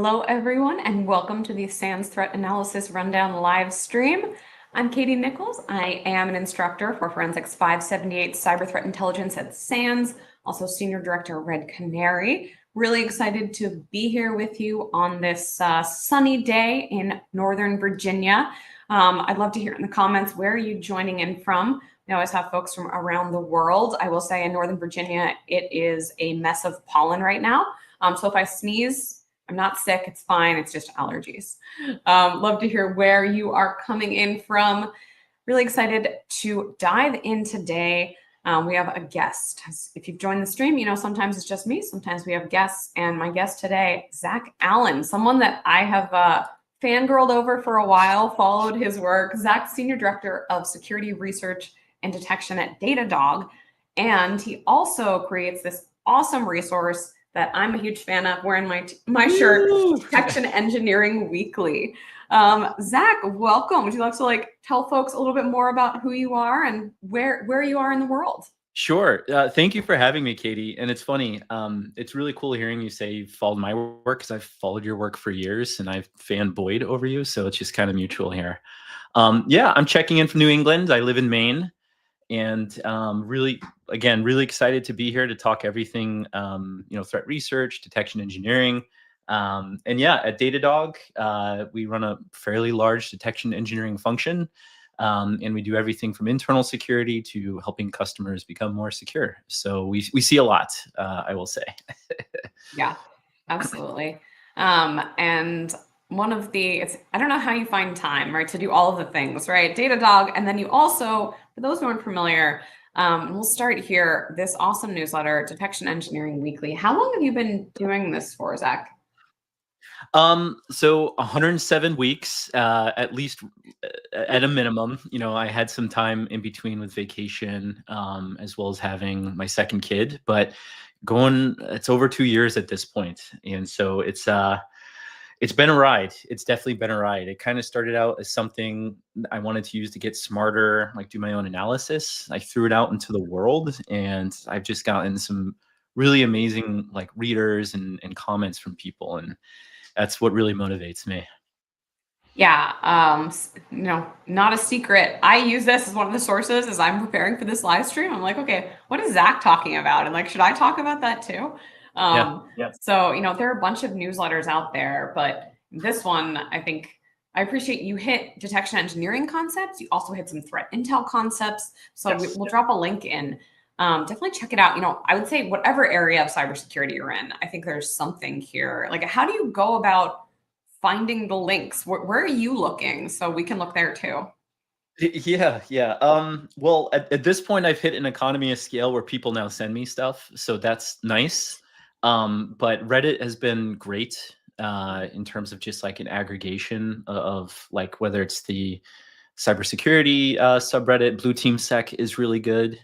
Hello, everyone, and welcome to the SANS Threat Analysis Rundown live stream. I'm Katie Nichols. I am an instructor for Forensics 578 Cyber Threat Intelligence at SANS, also Senior Director at Red Canary. Really excited to be here with you on this sunny day in Northern Virginia. I'd love to hear in the comments, where are you joining in from? We always have folks from around the world. I will say in Northern Virginia, it is a mess of pollen right now. So if I sneeze, I'm not sick, it's fine, it's just allergies. Love to hear where you are coming in from. Really excited to dive in today. We have a guest. If you've joined the stream, you know, sometimes it's just me, sometimes we have guests, and my guest today, Zack Allen, someone that I have fangirled over for a while, followed his work. Zack's Senior Director of Security Research and Detection at Datadog, and he also creates this awesome resource that I'm a huge fan of, wearing my shirt, Detection Engineering Weekly. Zack, welcome. Would you like to tell folks a little bit more about who you are and where you are in the world? Sure. Thank you for having me, Katie. And it's funny. It's really cool hearing you say you've followed my work, because I've followed your work for years and I've fanboyed over you. So it's just kind of mutual here. Yeah, I'm checking in from New England. I live in Maine. And really excited to be here to talk everything, threat research, detection engineering. And yeah, at Datadog, we run a fairly large detection engineering function. And we do everything from internal security to helping customers become more secure. So we see a lot, I will say. Yeah, absolutely. And one of I don't know how you find time, right, to do all of the things, right? Datadog, and then you also, for those who aren't familiar, we'll start here, this awesome newsletter, Detection Engineering Weekly. How long have you been doing this for, Zack? So 107 weeks, at least at a minimum. You know, I had some time in between with vacation, as well as having my second kid, but it's over 2 years at this point. And so it's been a ride. It's definitely been a ride. It kind of started out as something I wanted to use to get smarter, like do my own analysis. I threw it out into the world, and I've just gotten some really amazing readers and comments from people. And that's what really motivates me. Yeah, not a secret. I use this as one of the sources as I'm preparing for this live stream. I'm like, okay, what is Zack talking about? And should I talk about that too? Yeah. So, there are a bunch of newsletters out there, but this one, I think I appreciate you hit detection engineering concepts. You also hit some threat intel concepts. So Yes. we'll drop a link in. Definitely check it out. I would say whatever area of cybersecurity you're in, I think there's something here. How do you go about finding the links? Where are you looking so we can look there too? Yeah. Well, at this point, I've hit an economy of scale where people now send me stuff, so that's nice. But Reddit has been great in terms of just an aggregation of whether it's the cybersecurity subreddit. Blue Team Sec is really good.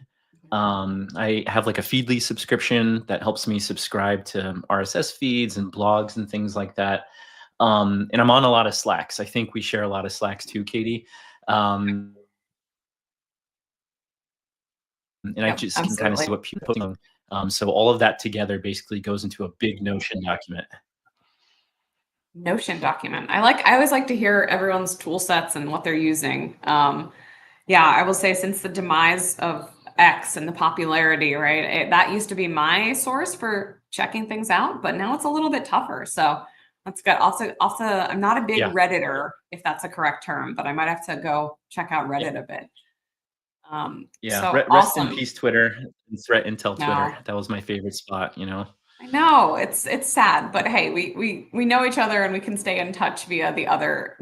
I have a Feedly subscription that helps me subscribe to RSS feeds and blogs and things like that. And I'm on a lot of Slacks. I think we share a lot of Slacks too, Katie. And I just can kind of see what people are posting. So all of that together basically goes into a big Notion document. Notion document. I always like to hear everyone's tool sets and what they're using. Yeah, I will say, since the demise of X and the popularity, right, that used to be my source for checking things out, but now it's a little bit tougher. So that's good. Also, I'm not a big Redditor, if that's a correct term, but I might have to go check out Reddit a bit. So rest awesome. In peace, Twitter and Threat Intel Twitter. That was my favorite spot. I know it's sad, but hey, we know each other and we can stay in touch via the other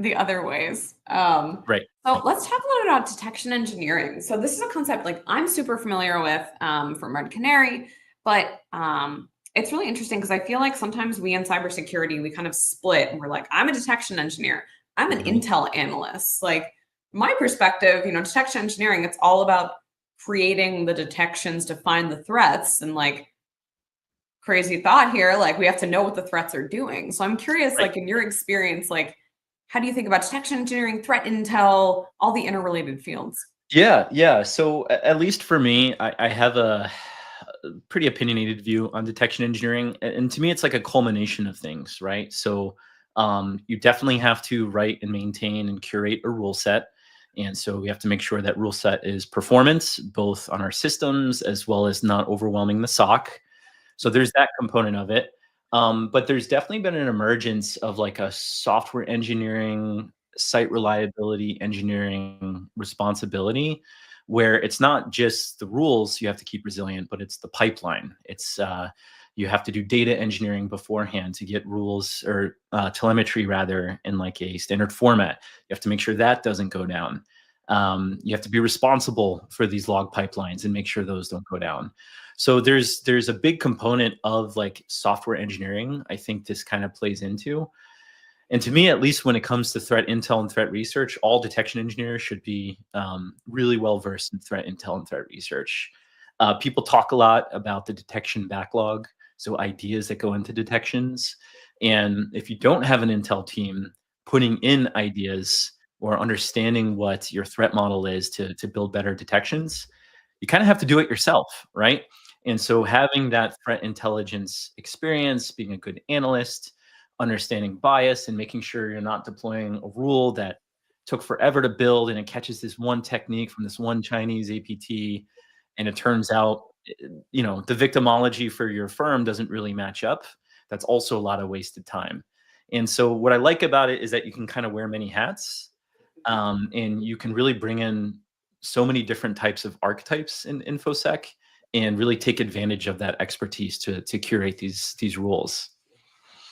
ways. Right. So let's talk a little bit about detection engineering. So this is a concept I'm super familiar with from Red Canary, but it's really interesting because I feel like sometimes we in cybersecurity, we kind of split and we're like, I'm a detection engineer, I'm an intel analyst. My perspective, detection engineering, it's all about creating the detections to find the threats, and crazy thought here, we have to know what the threats are doing. So I'm curious, in your experience, how do you think about detection engineering, threat intel, all the interrelated fields? Yeah. So at least for me, I have pretty opinionated view on detection engineering, and to me, it's like a culmination of things, right? So you definitely have to write and maintain and curate a rule set. And so we have to make sure that rule set is performance, both on our systems as well as not overwhelming the SOC. So there's that component of it. But there's definitely been an emergence of like a software engineering, site reliability engineering responsibility, where it's not just the rules you have to keep resilient, but it's the pipeline. It's you have to do data engineering beforehand to get rules or telemetry rather in like a standard format. You have to make sure that doesn't go down. You have to be responsible for these log pipelines and make sure those don't go down. So there's a big component of like software engineering I think this kind of plays into. And to me, at least when it comes to threat intel and threat research, all detection engineers should be really well versed in threat intel and threat research. People talk a lot about the detection backlog, so ideas that go into detections. And if you don't have an intel team putting in ideas or understanding what your threat model is to build better detections, you kind of have to do it yourself, right? And so having that threat intelligence experience, being a good analyst, understanding bias and making sure you're not deploying a rule that took forever to build and it catches this one technique from this one Chinese APT and it turns out the victimology for your firm doesn't really match up. That's also a lot of wasted time. And so what I like about it is that you can kind of wear many hats, and you can really bring in so many different types of archetypes in infosec and really take advantage of that expertise to curate these rules.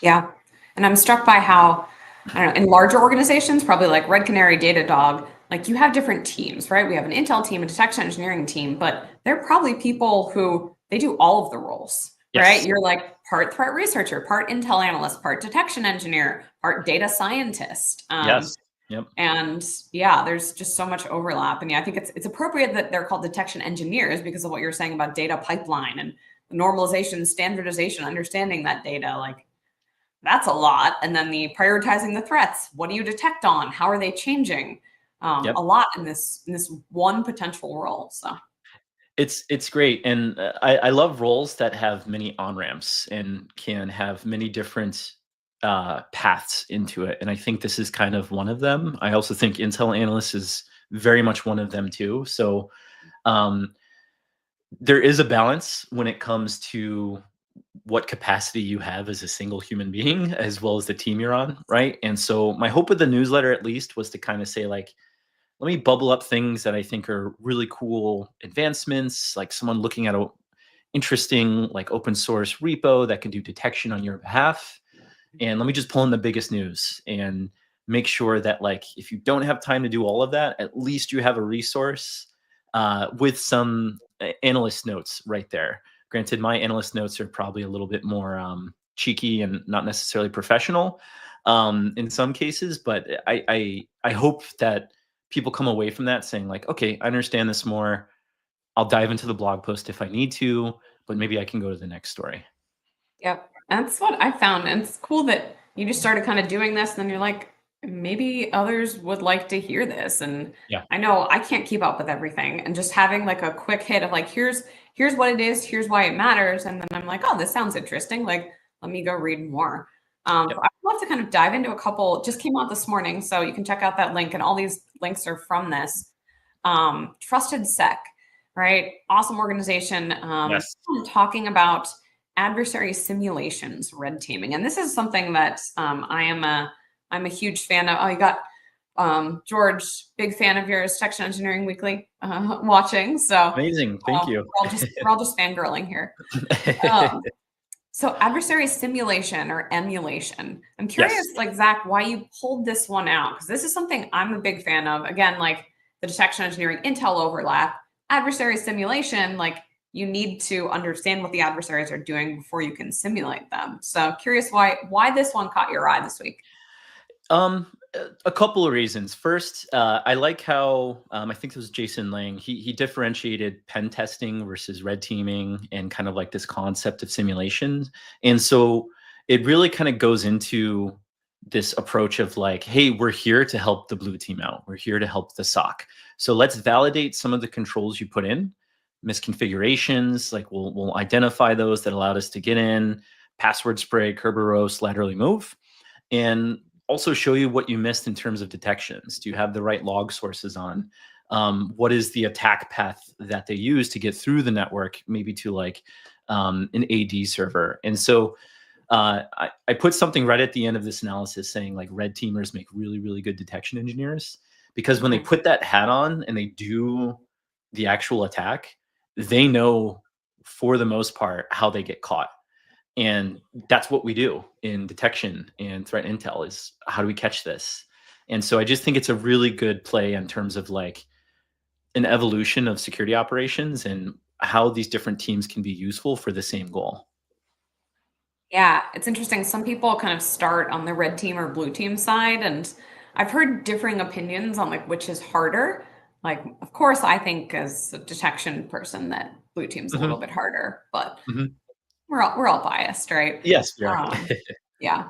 Yeah. And I'm struck by how, I don't know, in larger organizations, probably like Red Canary, Datadog, like you have different teams, right? We have an intel team, a detection engineering team, but they're probably people who they do all of the roles, right? Yes. You're like part threat researcher, part intel analyst, part detection engineer, part data scientist. Yes. Yep. And yeah, there's just so much overlap. And yeah, I think it's appropriate that they're called detection engineers because of what you're saying about data pipeline and normalization, standardization, understanding that data. Like that's a lot. And then the prioritizing the threats. What do you detect on? How are they changing? Yep. A lot in this one potential role. So It's great, and I love roles that have many on ramps and can have many different paths into it. And I think this is kind of one of them. I also think Intel analyst is very much one of them too. So um, there is a balance when it comes to what capacity you have as a single human being, as well as the team you're on, right? And so my hope with the newsletter, at least, was to kind of say like, let me bubble up things that I think are really cool advancements, like someone looking at a interesting like open source repo that can do detection on your behalf. And let me just pull in the biggest news and make sure that like if you don't have time to do all of that, at least you have a resource with some analyst notes right there. Granted, my analyst notes are probably a little bit more cheeky and not necessarily professional in some cases, but I hope that people come away from that saying like, okay, I understand this more. I'll dive into the blog post if I need to, but maybe I can go to the next story. yep. That's what I found. And it's cool that you just started kind of doing this, and then you're like, maybe others would like to hear this. And Yeah. I know I can't keep up with everything. And just having like a quick hit of like, here's what it is, here's why it matters. And then I'm like, oh, this sounds interesting. Like, let me go read more. Yep. I'd love to kind of dive into a couple, just came out this morning. So you can check out that link, and all these links are from this. Trusted Sec, right? Awesome organization. Yes. Talking about adversary simulations, red teaming, and this is something that I'm a huge fan of. Oh, you got George, big fan of yours, Detection Engineering Weekly, watching. So Amazing. Thank you. we're all just fangirling here. So adversary simulation or emulation. I'm curious, Yes. like Zach, why you pulled this one out, because this is something I'm a big fan of. Again, like the detection engineering intel overlap, adversary simulation, like you need to understand what the adversaries are doing before you can simulate them. So curious why this one caught your eye this week. Um, a couple of reasons. First, I like how I think it was Jason Lang. He differentiated pen testing versus red teaming and kind of like this concept of simulation. And so it really kind of goes into this approach of like, hey, we're here to help the blue team out. We're here to help the SOC. So let's validate some of the controls you put in misconfigurations. Like we'll identify those that allowed us to get in, password spray, Kerberos, laterally move, and also show you what you missed in terms of detections. Do you have the right log sources on? What is the attack path that they use to get through the network, maybe to like an AD server? And so I put something right at the end of this analysis saying like red teamers make really, really good detection engineers, because when they Mhm. put that hat on and they do the actual attack, they know for the most part how they get caught. And that's what we do in detection and threat intel, is how do we catch this? And so I just think it's a really good play in terms of like an evolution of security operations and how these different teams can be useful for the same goal. Yeah, it's interesting. Some people kind of start on the red team or blue team side, and I've heard differing opinions on like which is harder. Like, of course, I think as a detection person that blue team's a little Mhm, bit harder, but mhm. we're all biased, right? Yes, we are. Yeah.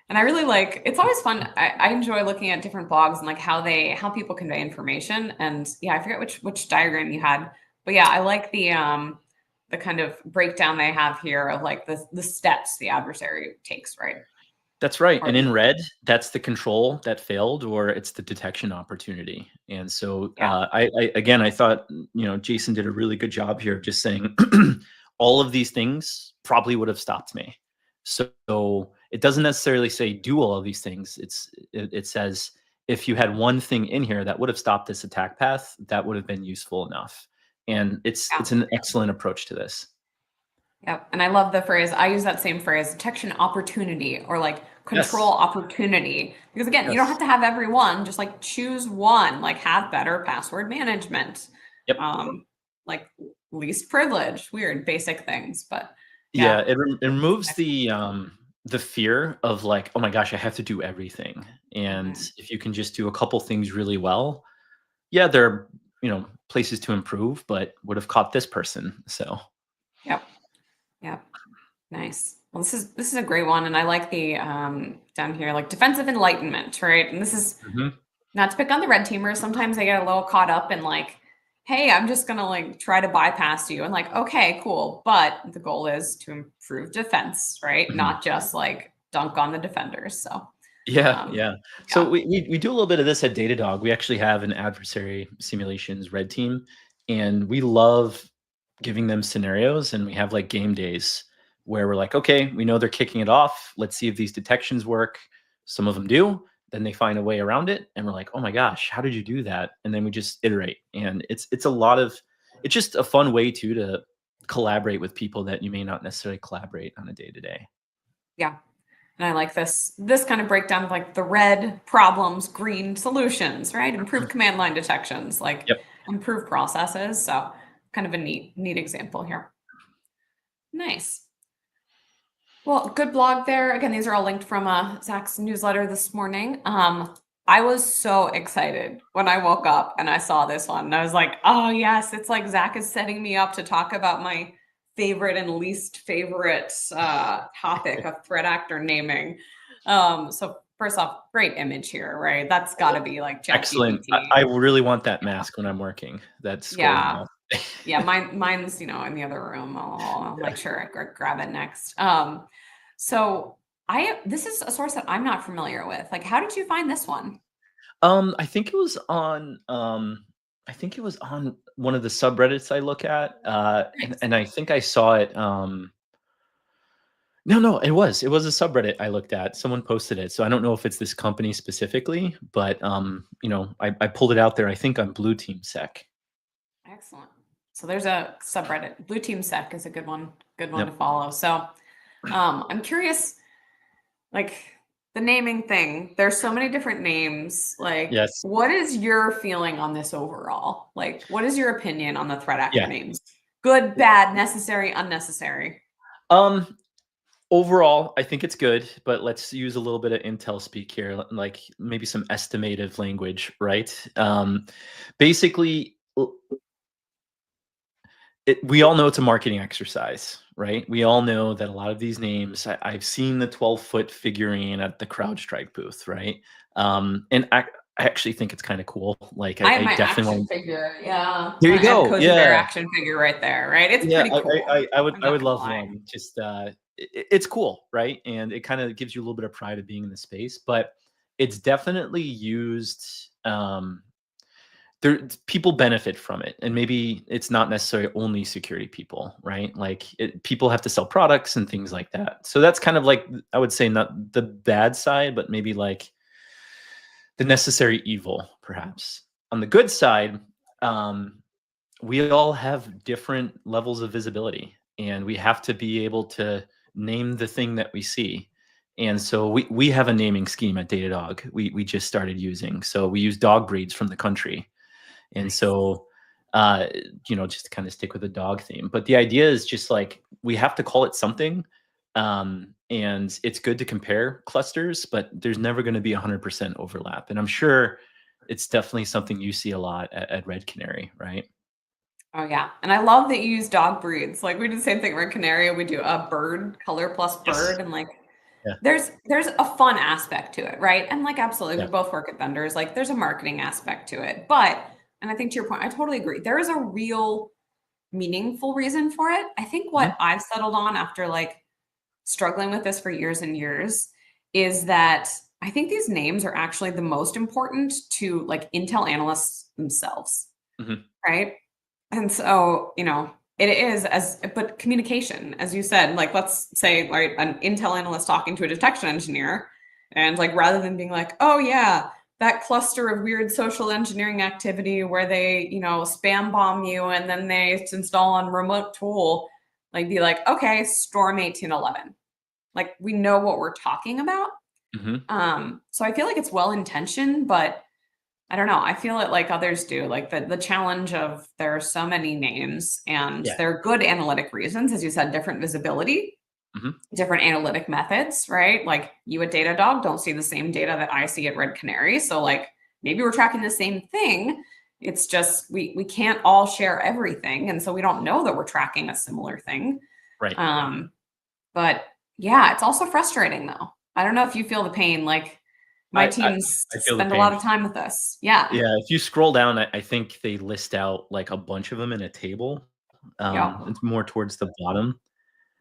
And I really like it's always fun. I enjoy looking at different blogs and like how people convey information. And yeah, I forget which diagram you had, but yeah, I like the kind of breakdown they have here of like the steps the adversary takes, right? That's right. Or And in red, that's the control that failed, or it's the detection opportunity. And so, yeah. again, I thought, Jason did a really good job here of just saying all of these things probably would have stopped me. So it doesn't necessarily say do all of these things. It says if you had one thing in here that would have stopped this attack path, that would have been useful enough. And Yeah. it's an excellent approach to this. Yep. And I love the phrase. I use that same phrase, detection opportunity or like control Yes. opportunity. Because again, you don't have Yes. to have every one, just like choose one, like have better password management. Yep. Like least privilege, weird, basic things. But Yeah, yeah. it removes Excellent. the fear of like, "Oh my gosh, I have to do everything." And Mhm. if you can just do a couple things really well, yeah, there are, places to improve, but would have caught this person. So, Yep. Yep. Nice. Well, this is a great one. And I like the down here, like defensive enlightenment, right? And this is mhm. not to pick on the red teamers. Sometimes they get a little caught up in like, hey, I'm just gonna like try to bypass you. And like, okay, cool. But the goal is to improve defense, right? Mhm. Not just like dunk on the defenders. So Yeah, um yeah. So yeah. we do a little bit of this at Datadog. We actually have an adversary simulations red team, and we love giving them scenarios, and we have like game days where we're like, okay, we know they're kicking it off. Let's see if these detections work. Some of them do. Then they find a way around it, and we're like, oh my gosh, how did you do that? And then we just iterate, and it's a lot of it's just a fun way too to collaborate with people that you may not necessarily collaborate on a day to day. Yeah. And I like this kind of breakdown of like the red problems, green solutions, right? Improve command line detections, like Yep. improve processes. So kind of a neat example here. Nice. Well, good blog there. Again, these are all linked from Zach's newsletter this morning. I was so excited when I woke up and I saw this one. And I was like, oh yes, it's like Zach is setting me up to talk about my favorite and least favorite topic of threat actor naming. So first off, great image here, right? That's got to be like Excellent. ChatGPT. I really want that mask when I'm working. That skull Yeah, mask. yeah, mine's in the other room. I'll make sure I grab it next. So this is a source that I'm not familiar with. Like, how did you find this one? I think it was on I think it was on one of the subreddits I look at. And Nice. I think I saw it no, it was a subreddit I looked at. Someone posted it. So I don't know if it's this company specifically, but I pulled it out there, I think on Blue Team Sec. Excellent. So there's a subreddit. Blue Team Sec is a good one to Yep. follow. So I'm curious, like the naming thing. There's so many different names. Like, Yes. what is your feeling on this overall? Like, what is your opinion on the threat actor Yeah. names? Good, bad, necessary, unnecessary. Um Overall, I think it's good, but let's use a little bit of Intel speak here, like maybe some estimative language, right? Basically, we all know it's a marketing exercise, right? We all know that a lot of these names, I've seen the 12-foot figurine at the CrowdStrike booth, right? And I actually think it's kind of cool. Like I have I my definitely action want. figure. Yeah. Here you My Ed go. Cozy Bear Yeah. action figure right there, right? It's Yeah, pretty cool. I'm I not would gonna love lie. one. Just it's cool, right? And it kind of gives you a little bit of pride of being in the space, but it's definitely used. There people benefit from it, and maybe it's not necessarily only security people, right? Like people have to sell products and things like that. So that's kind of like I would say not the bad side, but maybe like the necessary evil, perhaps. On the good side, um, we all have different levels of visibility, and we have to be able to name the thing that we see. And so we have a naming scheme at Datadog. We just started using. So we use dog breeds from the country. And Nice. so uh just to kind of stick with the dog theme. But the idea is just like we have to call it something. And it's good to compare clusters, but there's never going to be 100% overlap. And I'm sure it's definitely something you see a lot at Red Canary, right? Oh yeah. And I love that you use dog breeds. Like we do the same thing at Red Canary. We do a bird, color plus Yes. bird, and like Yeah. there's a fun aspect to it, right? And like absolutely, Yeah. we both work at vendors. Like there's a marketing aspect to it. But and I think to your point, I totally agree. There is a real meaningful reason for it. I think Mhm. what I've settled on after like struggling with this for years and years is that I think these names are actually the most important to like Intel analysts themselves, Mhm. right? And so, it is but communication, as you said, like let's say, right, an Intel analyst talking to a detection engineer, and like rather than being like, oh yeah, that cluster of weird social engineering activity where they, spam bomb you and then they install on remote tool, like be like, okay, Storm 1811. Like we know what we're talking about. Mhm. So I feel like it's well intentioned, but I don't know. I feel it like others do. Like the challenge of there are so many names and Yeah. there are good analytic reasons, as you said, different visibility, Mhm. different analytic methods, right? Like you at Datadog don't see the same data that I see at Red Canary. So like maybe we're tracking the same thing. It's just we can't all share everything. And so we don't know that we're tracking a similar thing. Right. Um, but yeah, it's also frustrating though. I don't know if you feel the pain. Like my I I teams I feel the spend a lot pain. of time with this. Yeah. Yeah, if you scroll down, I think they list out like a bunch of them in a table. Yep. It's more towards the bottom.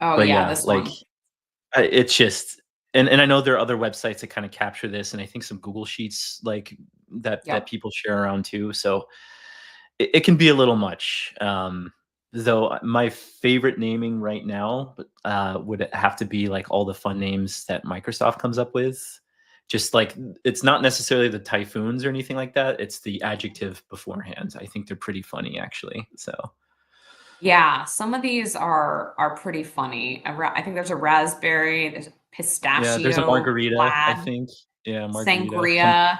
Oh But yeah, yeah, this like one. it's just and I know there are other websites that kind of capture this, and I think some Google Sheets like that Yep. people share around too. So it can be a little much. Though my favorite naming right now would have to be like all the fun names that Microsoft comes up with. Just like it's not necessarily the typhoons or anything like that. It's the adjective beforehand. I think they're pretty funny actually. So Yeah, some of these are pretty funny. I think there's a raspberry, there's a yeah, there's a pistachio, margarita, I plaid, think. Yeah, margarita, sangria.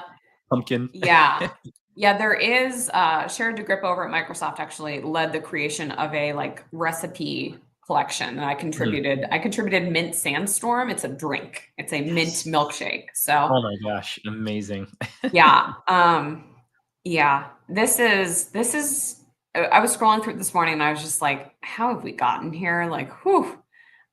pumpkin. Yeah. Yeah, there is Sharon DeGrip over at Microsoft actually led the creation of a like recipe collection and Mhm. I contributed mint sandstorm. It's a drink. It's a mint Yes. milkshake. So Oh my gosh, amazing. yeah. Yeah. This is I was scrolling through it this morning and I was just like, how have we gotten here? Like, whew.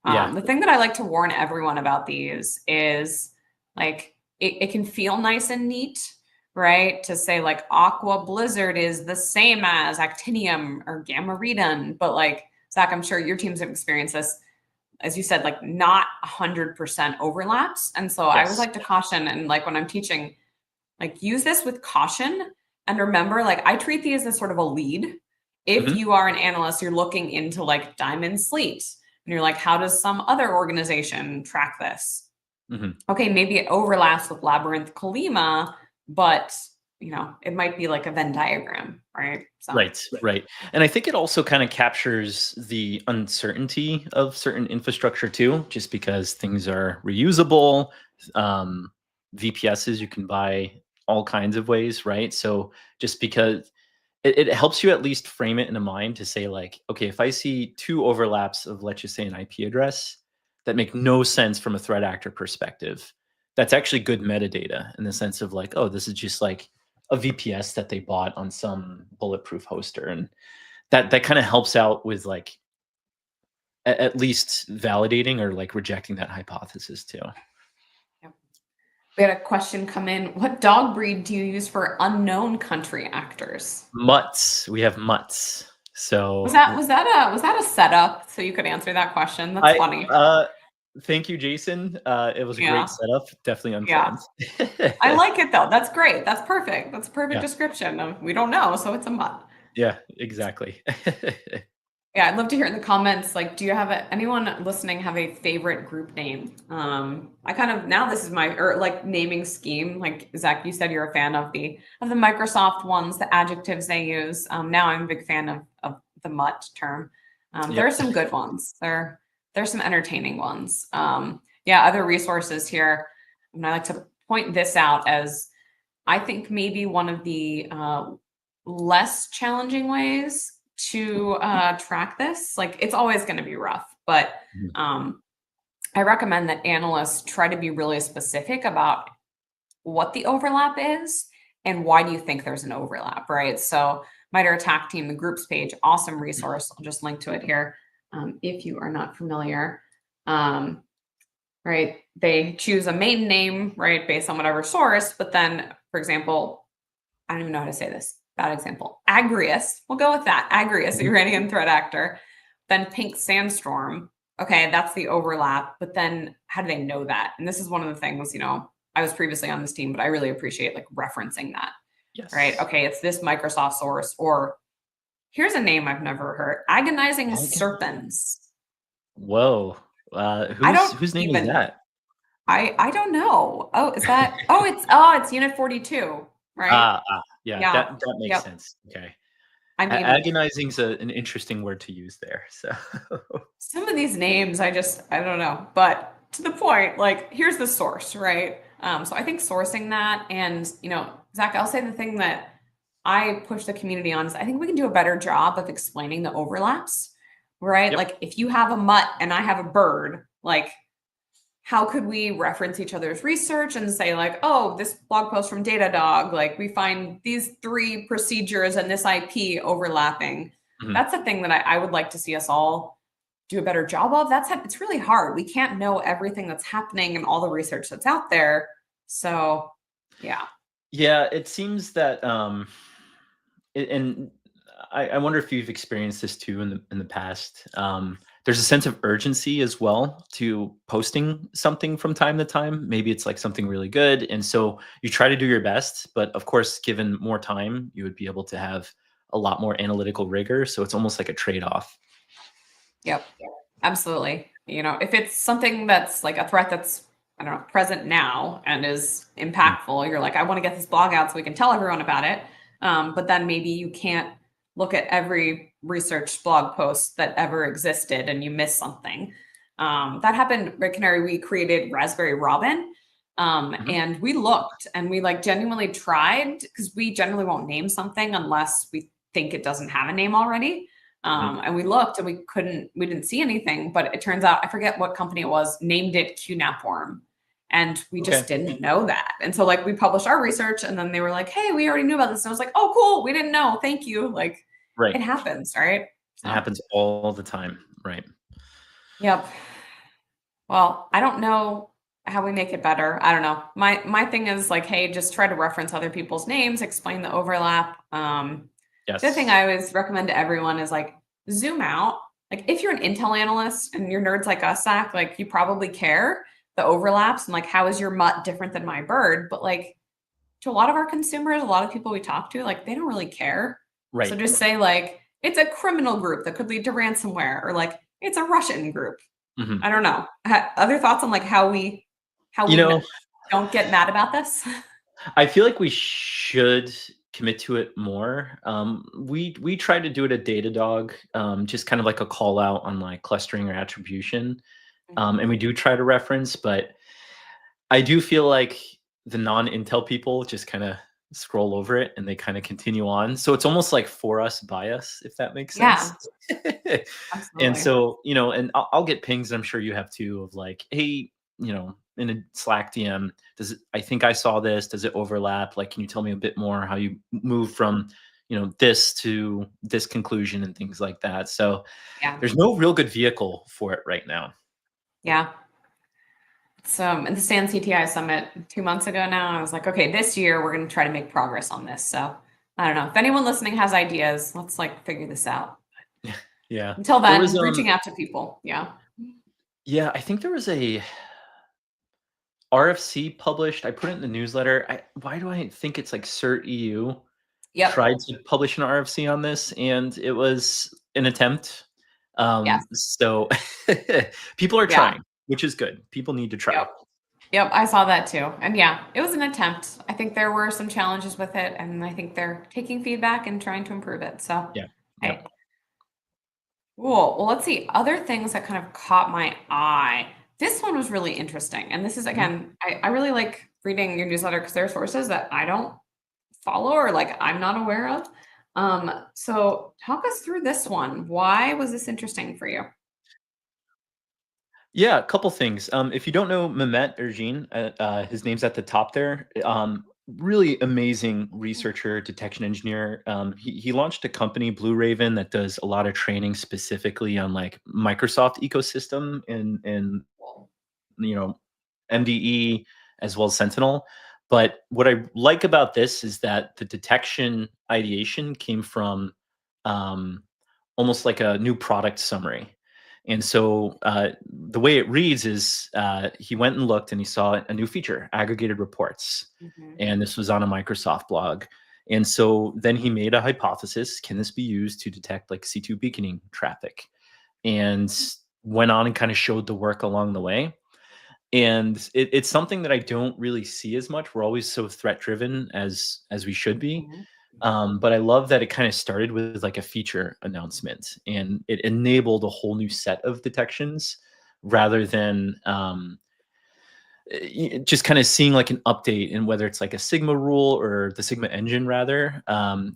Yeah. The thing that I like to warn everyone about these is like it can feel nice and neat, right? To say like Aqua Blizzard is the same as Actinium or Gamma Redun, but like Zach, I'm sure your teams have experienced this, as you said, like not 100% overlaps. And so I always Yes. like to caution and like when I'm teaching, like use this with caution and remember, like I treat these as sort of a lead. If Mhm. you are an analyst, you're looking into like Diamond Sleet, and you're like, how does some other organization track this? Mhm. Okay, maybe it overlaps with Labyrinth Kalima, but it might be like a Venn diagram, right? So Right, right. And I think it also kind of captures the uncertainty of certain infrastructure too, just because things are reusable. Um, VPSs you can buy all kinds of ways, right? So just because it helps you at least frame it in a mind to say like, okay, if I see two overlaps of let's just say an IP address that make no sense from a threat actor perspective, that's actually good metadata in the sense of like, oh, this is just like a VPS that they bought on some bulletproof hoster, and that kind of helps out with like at least validating or like rejecting that hypothesis too. yep. We had a question come in. What dog breed do you use for unknown country actors? Mutts. We have mutts. Was So that was that a was that a setup so you could answer that question? That's I funny. thank you, Jason. It was a great Yeah. setup. Definitely Yeah. unplanned. I like it though. That's great. That's perfect. That's a perfect Yeah. description of we don't know, so it's a mutt. Yeah, exactly. Yeah, I'd love to hear in the comments, like, do you have anyone listening have a favorite group name? I kind of now this is my or like naming scheme. Like Zach, you said you're a fan of the Microsoft ones, the adjectives they use. Now I'm a big fan of the mutt term. There are Yep. some good ones. There's some entertaining ones. Yeah, other resources here. And I like to point this out as I think maybe one of the less challenging ways to track this. Like it's always going to be rough, but Mhm. um, I recommend that analysts try to be really specific about what the overlap is and why do you think there's an overlap, right? So, MITRE ATT&CK Team, the groups page, awesome resource. I'll just link to it here if you are not familiar. Um, right? They choose a main name, right, based on whatever source, but then, for example, I don't even know how to say this. Bad example. Agrius. We'll go with that. Agrius, Mhm. Iranian threat actor. Then Pink Sandstorm. Okay, that's the overlap. But then how do they know that? And this is one of the things, I was previously on this team, but I really appreciate like referencing that. Right. Yes. Okay, it's this Microsoft source, or here's a name I've never heard. Agonizing Again. Serpents. Whoa. I don't Whose name is even that? I don't know. Oh, is that it's Unit 42, right? Yeah, Yeah. that makes Yep. sense. Okay. I mean, Agonizing's an interesting word to use there. So some of these names, I don't know. But to the point, like, here's the source, right? So I think sourcing that and, Zach, I'll say the thing that I push the community on is I think we can do a better job of explaining the overlaps, right? yep. Like, if you have a mutt and I have a bird, like, how could we reference each other's research and say like, oh, this blog post from Datadog, like we find these three procedures and this IP overlapping. Mhm. That's the thing that I would like to see us all do a better job of. It's really hard. We can't know everything that's happening and all the research that's out there. So yeah. Yeah, it seems that and I wonder if you've experienced this too in the past. There's a sense of urgency as well to posting something from time to time. Maybe it's like something really good, and so you try to do your best. But of course, given more time, you would be able to have a lot more analytical rigor. So it's almost like a trade-off. Yep. Absolutely. If it's something that's like a threat that's, I don't know, present now and is Mhm. impactful, you're like, I want to get this blog out so we can tell everyone about it. But then maybe you can't look at every research blog post that ever existed and you miss something. That happened at Canary. We created Raspberry Robin. Mhm. And we looked and we like genuinely tried because we generally won't name something unless we think it doesn't have a name already. Mhm. And we looked and we didn't see anything, but it turns out, I forget what company it was, named it QNAP and we just Okay. didn't know that. And so like we published our research and then they were like, hey, we already knew about this. And I was like, oh, cool. We didn't know. Thank you. Like Right. it happens, right? It So, happens all the time. Right. yep. Well, I don't know how we make it better. I don't know. My thing is like, hey, just try to reference other people's names, explain the overlap. The other thing Yes. I always recommend to everyone is like zoom out. Like if you're an Intel analyst and you're nerds like us, Zach, like you probably care the overlaps and like how is your mutt different than my bird? But like to a lot of our consumers, a lot of people we talk to, like they don't really care. So Right. just say like it's a criminal group that could lead to ransomware, or like it's a Russian group. Mhm. I don't know. Other thoughts on like how You we know, don't get mad about this? I feel like we should commit to it more. We try to do it at Datadog, just kind of like a call out on like clustering or attribution, and we do try to reference, but I do feel like the non-Intel people just kind of scroll over it and they kind of continue on. So it's almost like for us by us, if that makes Yeah, sense. And absolutely. so, and I'll get pings, I'm sure you have too, of like, hey, in a Slack DM, I think I saw this, does it overlap? Like, can you tell me a bit more how you move from, this to this conclusion and things like that. So Yeah. there's no real good vehicle for it right now. Yeah. So at the SANS CTI Summit 2 months ago now, I was like, okay, this year we're going to try to make progress on this. So I don't know if anyone listening has ideas, let's like figure this out. Yeah. Until There was then, reaching out to people. Yeah. yeah, I think there was a RFC published. I put it in the newsletter. Why do I think it's like CERT EU Yep. tried to publish an RFC on this, and it was an attempt. Yes. So people are Yeah. trying, which is good. People need to try. Yep. Yep. I saw that too. And yeah, it was an attempt. I think there were some challenges with it, and I think they're taking feedback and trying to improve it. So, Yeah. Yeah. hey, cool. Well, let's see. Other things that kind of caught my eye. This one was really interesting. And this is, Mhm. again, I really like reading your newsletter because there are sources that I don't follow or like I'm not aware of. So talk us through this one. Why was this interesting for you? Yeah, a couple things. If you don't know Mehmet Ergin, his name's at the top there. Really amazing researcher, detection engineer. He launched a company, Blue Raven, that does a lot of training specifically on like Microsoft ecosystem and you know MDE as well as Sentinel. But what I like about this is that the detection ideation came from um, almost like a new product summary. And so the way it reads is he went and looked and he saw a new feature, aggregated reports. Mhm. And this was on a Microsoft blog. And so then he made a hypothesis, can this be used to detect like C2 beaconing traffic? And went on and kind of showed the work along the way. And it's something that I don't really see as much. We're always so threat driven as we should be. Mhm. But I love that it kind of started with like a feature announcement and it enabled a whole new set of detections rather than just kind of seeing like an update and whether it's like a Sigma rule or the Sigma engine rather.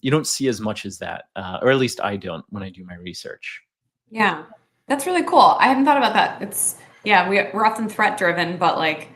You don't see as much as that, or at least I don't when I do my research. Yeah, that's really cool. I hadn't thought about that. Yeah, we're often threat driven, but like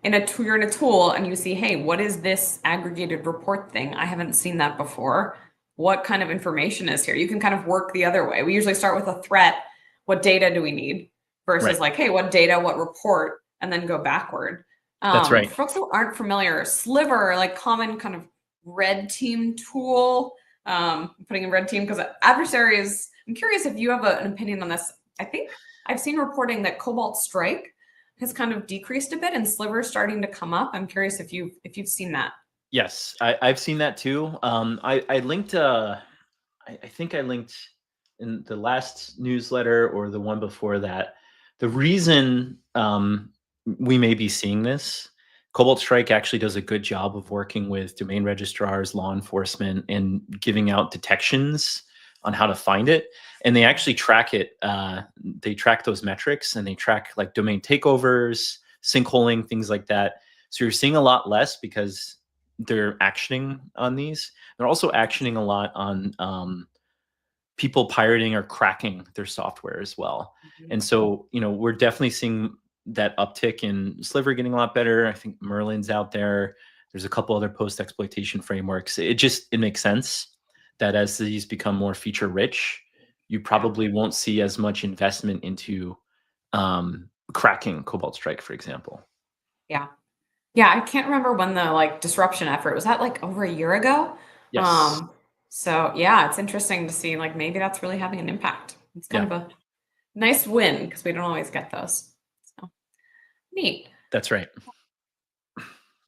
you're in a tool and you see, hey, what is this aggregated report thing? I haven't seen that before. What kind of information is here? You can kind of work the other way. We usually start with a threat. What data do we need? Versus Right. like, hey, what data, what report, and then go backward. That's right. For folks who aren't familiar, Sliver, like common kind of red team tool. Putting in red team because adversaries. I'm curious if you have an opinion on this. I think I've seen reporting that Cobalt Strike has kind of decreased a bit and Sliver starting to come up. I'm curious if you've seen that. Yes, I've seen that too. I linked. I think I linked in the last newsletter or the one before that. The reason we may be seeing this, Cobalt Strike actually does a good job of working with domain registrars, law enforcement, and giving out detections on how to find it. And they actually track it. They track those metrics and they track like domain takeovers, sinkholing, things like that. So you're seeing a lot less because they're actioning on these. They're also actioning a lot on people pirating or cracking their software as well. Mhm. And so, we're definitely seeing that uptick in Sliver getting a lot better. I think Merlin's out there. There's a couple other post exploitation frameworks. It makes sense that as these become more feature rich, you Yeah. probably won't see as much investment into cracking Cobalt Strike, for example. Yeah. Yeah. I can't remember when the like disruption effort was that like over a year ago. Yes. Um, so yeah, it's interesting to see like maybe that's really having an impact. It's kind Yeah, of a nice win because we don't always get those. So neat. that's right.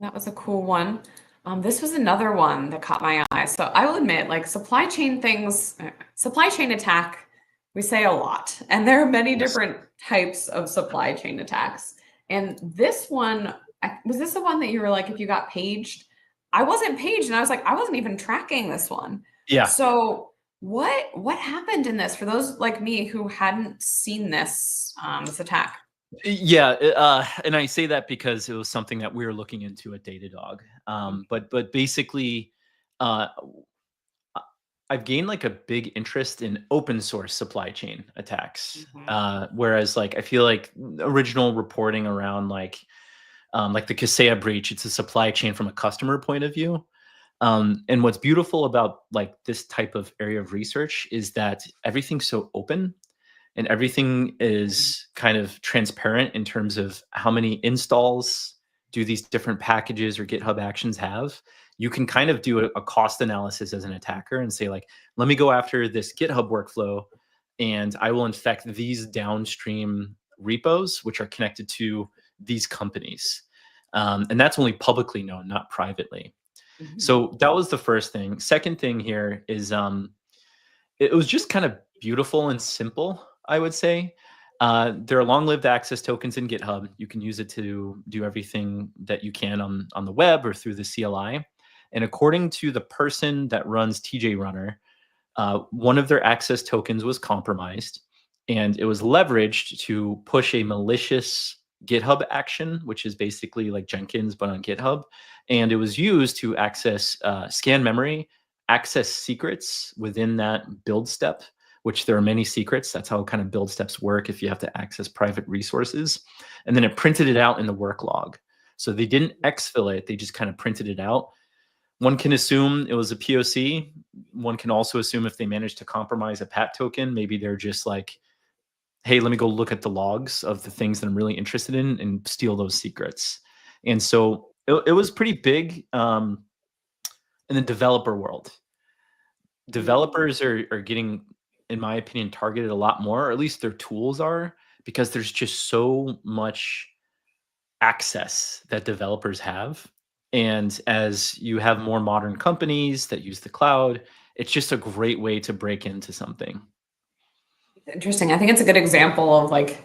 That was a cool one. This was another one that caught my eye. So I will admit, like supply chain things, supply chain attack, we say a lot, and there are many Yes. different types of supply chain attacks. And this one, was this the one that you were like, if you got paged? I wasn't paged, and I was like, I wasn't even tracking this one. Yeah. So what happened in this for those like me who hadn't seen this attack? Yeah, and I say that because it was something that we were looking into at Datadog. But basically, uh, I- I've gained like a big interest in open source supply chain attacks. Mhm. Whereas like I feel like original reporting around like the Kaseya breach, it's a supply chain from a customer point of view. And what's beautiful about like this type of area of research is that everything's so open and everything is kind of transparent in terms of how many installs do these different packages or GitHub actions have. You can kind of do a cost analysis as an attacker and say, like, let me go after this GitHub workflow and I will infect these downstream repos, which are connected to these companies. And that's only publicly known, not privately. Mhm. So that was the first thing. Second thing here is it was just kind of beautiful and simple, I would say. There are long-lived access tokens in GitHub. You can use it to do everything that you can on the web or through the CLI. And according to the person that runs TJ Runner, one of their access tokens was compromised, and it was leveraged to push a malicious GitHub action, which is basically like Jenkins but on GitHub. And it was used to access scan memory, access secrets within that build step, which there are many secrets. That's how kind of build steps work if you have to access private resources. And then it printed it out in the work log. So they didn't exfil it, they just kind of printed it out. One can assume it was a POC. One can also assume if they managed to compromise a PAT token, maybe they're just like, hey, let me go look at the logs of the things that I'm really interested in and steal those secrets. And so it was pretty big in the developer world. Developers are getting, in my opinion, targeted a lot more, or at least their tools are, because there's just so much access that developers have. And as you have more modern companies that use the cloud, it's just a great way to break into something. Interesting. I think it's a good example of like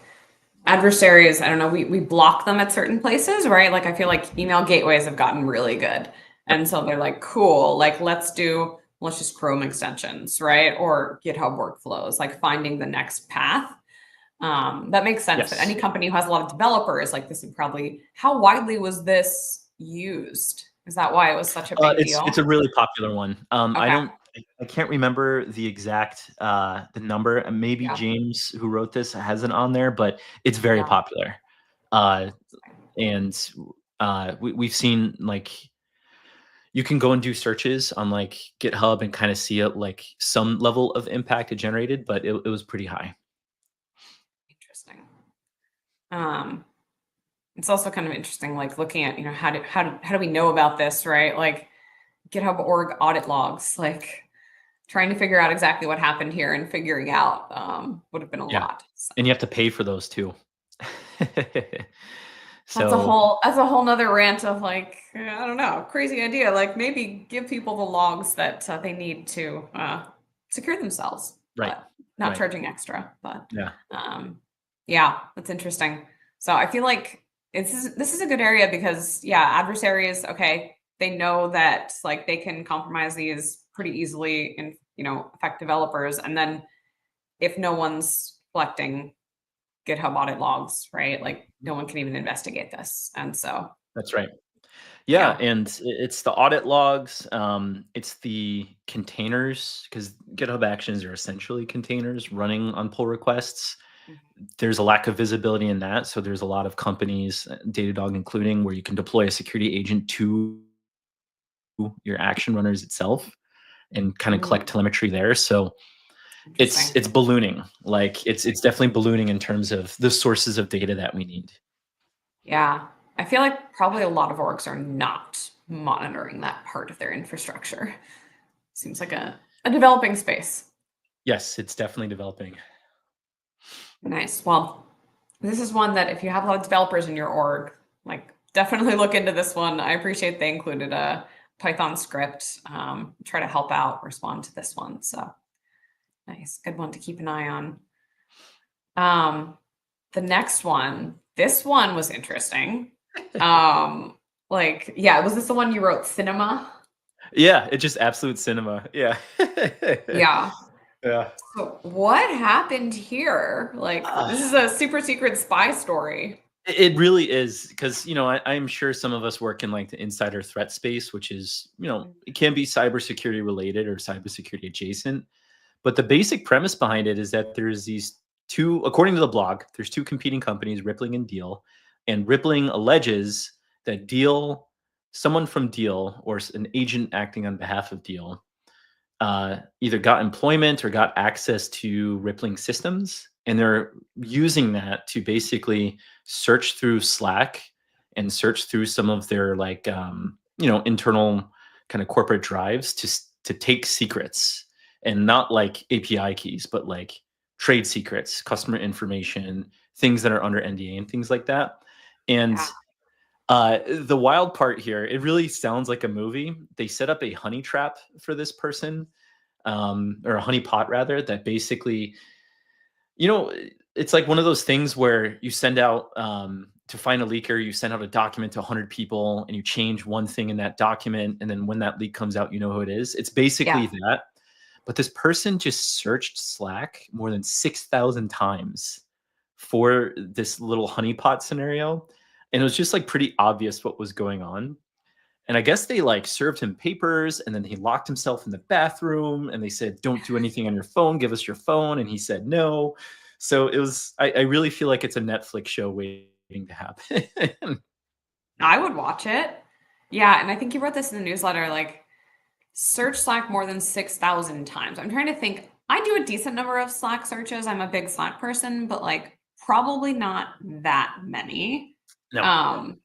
adversaries. I don't know, we block them at certain places, right? Like I feel like email gateways have gotten really good. And so they're like, cool, like let's just Chrome extensions, right? Or GitHub workflows, like finding the next path. That makes sense. But any Yes. company who has a lot of developers, like this would probably, how widely was this used? Is that why it was such a big It's a deal? really popular one. Okay. I can't remember the exact the number. And maybe Yeah. James, who wrote this, has it on there, but it's very Yeah. popular. Uh, and we've seen, like, you can go and do searches on like GitHub and kind of see it, like some level of impact it generated, but it was pretty high. Interesting. Um, it's also kind of interesting, like looking at, how do we know about this, right? Like GitHub org audit logs, like trying to figure out exactly what happened here and figuring out would have been a Yeah. lot. So And you have to pay for those too. that's a So, whole nother rant of like, I don't know, crazy idea. Like maybe give people the logs that they need to secure themselves, right, but not right. charging extra. But Yeah. um, yeah, that's interesting. So I feel like this is a good area because yeah, adversaries, okay, they know that like they can compromise these pretty easily and affect developers. And then if no one's collecting GitHub audit logs, right? Like no one can even investigate this. And so That's right. Yeah, yeah. and it's the audit logs, it's the containers, because GitHub Actions are essentially containers running on pull requests. There's a lack of visibility in that, so there's a lot of companies, Datadog including, where you can deploy a security agent to your action runners itself and kind of collect Mm, telemetry there. So interesting. it's ballooning. Like it's definitely ballooning in terms of the sources of data that we need. Yeah. I feel like probably a lot of orgs are not monitoring that part of their infrastructure. Seems like a developing space. Yes, it's definitely developing. Nice. Well, this is one that if you have a lot of developers in your org, like definitely look into this one. I appreciate they included a Python script. Try to help out, respond to this one. So nice. Good one to keep an eye on. Um, the next one, this one was interesting. Um, like, yeah, was this the one you wrote cinema? Yeah, it's just absolute cinema. Yeah. Yeah. Yeah. So what happened here? Like, Uh, this is a super secret spy story. it really is, because I'm sure some of us work in like the insider threat space, which is, it can be cybersecurity related or cybersecurity adjacent. But the basic premise behind it is that there's these two, according to the blog, there's two competing companies, Rippling and Deal. And Rippling alleges that Deal, someone from Deal or an agent acting on behalf of Deal, either got employment or got access to Rippling systems and they're using that to basically search through Slack and search through some of their like internal kind of corporate drives to take secrets, and not like API keys, but like trade secrets, customer information, things that are under NDA and things like that. And Yeah. the wild part here, it really sounds like a movie. They set up a honey trap for this person, or a honey pot rather, that basically, you know, it's like one of those things where you send out to find a leaker, you send out a document to 100 people and you change one thing in that document. And then when that leak comes out, you know who it is. It's basically Yeah. that. But this person just searched Slack more than 6,000 times for this little honeypot scenario. And it was just like pretty obvious what was going on. And I guess they like served him papers, and then he locked himself in the bathroom, and they said, "Don't do anything on your phone. Give us your phone." And he said no. So it was, I really feel like it's a Netflix show waiting to happen. I would watch it. Yeah, and I think you wrote this in the newsletter, like search Slack more than 6,000 times. I'm trying to think. I do a decent number of Slack searches. I'm a big Slack person, but like probably not that many. No. Um,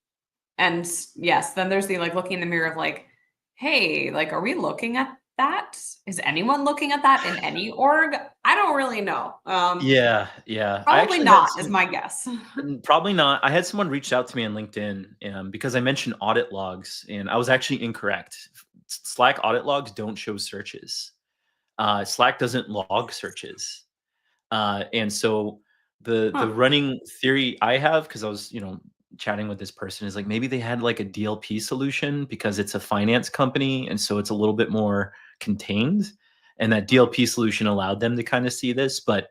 and yes, then there's the like looking in the mirror of like, hey, like, are we looking at that? Is anyone looking at that in any org? I don't really know. Yeah, yeah. I Probably actually had not is some, my guess. probably not. I had someone reach out to me on LinkedIn because I mentioned audit logs, and I was actually incorrect. Slack audit logs don't show searches. Slack doesn't log searches. And so the Huh. running theory I have, because I was chatting with this person, is like maybe they had like a DLP solution because it's a finance company, and so it's a little bit more contained, and that DLP solution allowed them to kind of see this. But